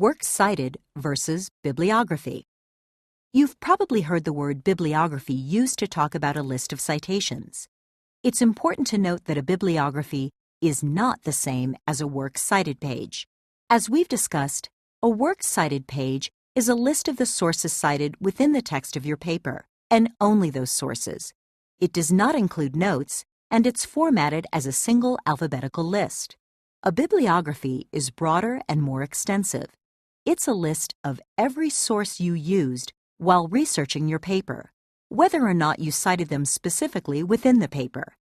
Works cited versus bibliography. You've probably heard the word bibliography used to talk about a list of citations. It's important to note that a bibliography is not the same as a works cited page. As we've discussed, a works cited page is a list of the sources cited within the text of your paper, and only those sources. It does not include notes, and it's formatted as a single alphabetical list. A bibliography is broader and more extensive. It's a list of every source you used while researching your paper, whether or not you cited them specifically within the paper.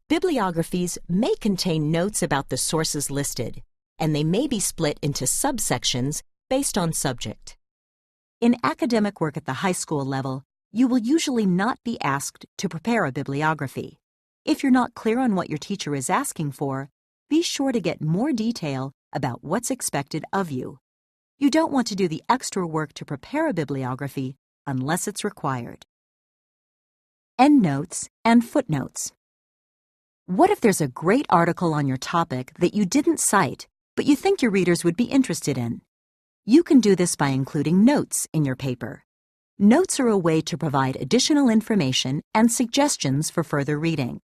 Bibliographies may contain notes about the sources listed, and they may be split into subsections based on subject. In academic work at the high school level, you will usually not be asked to prepare a bibliography. If you're not clear on what your teacher is asking for, be sure to get more detail about what's expected of you. You don't want to do the extra work to prepare a bibliography unless it's required. Endnotes and footnotes. What if there's a great article on your topic that you didn't cite, but you think your readers would be interested in? You can do this by including notes in your paper. Notes are a way to provide additional information and suggestions for further reading.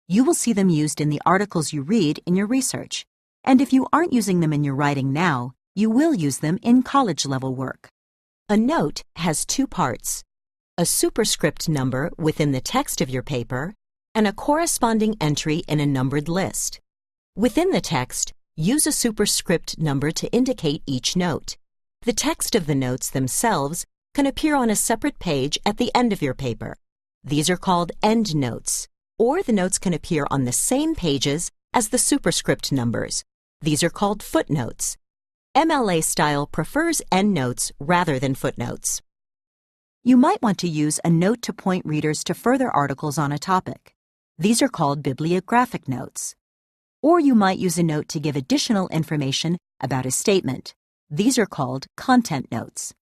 You will see them used in the articles you read in your research, and if you aren't using them in your writing now, you will use them in college-level work. A note has two parts: a superscript number within the text of your paper and a corresponding entry in a numbered list. Within the text, use a superscript number to indicate each note. The text of the notes themselves can appear on a separate page at the end of your paper. These are called endnotes, or the notes can appear on the same pages as the superscript numbers. These are called footnotes. MLA style prefers endnotes rather than footnotes. You might want to use a note to point readers to further articles on a topic. These are called bibliographic notes. Or you might use a note to give additional information about a statement. These are called content notes.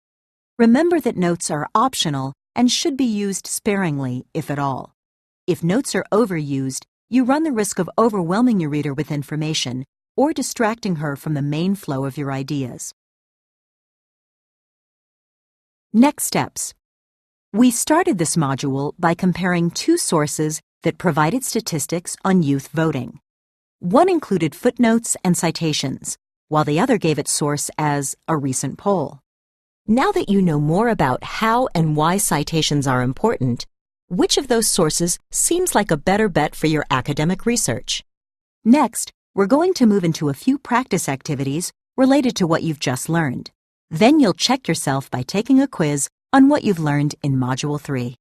Remember that notes are optional and should be used sparingly, if at all. If notes are overused, you run the risk of overwhelming your reader with information or distracting her from the main flow of your ideas. Next steps. We started this module by comparing two sources that provided statistics on youth voting. One included footnotes and citations, while the other gave its source as a recent poll. Now that you know more about how and why citations are important, which of those sources seems like a better bet for your academic research? Next, we're going to move into a few practice activities related to what you've just learned. Then you'll check yourself by taking a quiz on what you've learned in Module 3.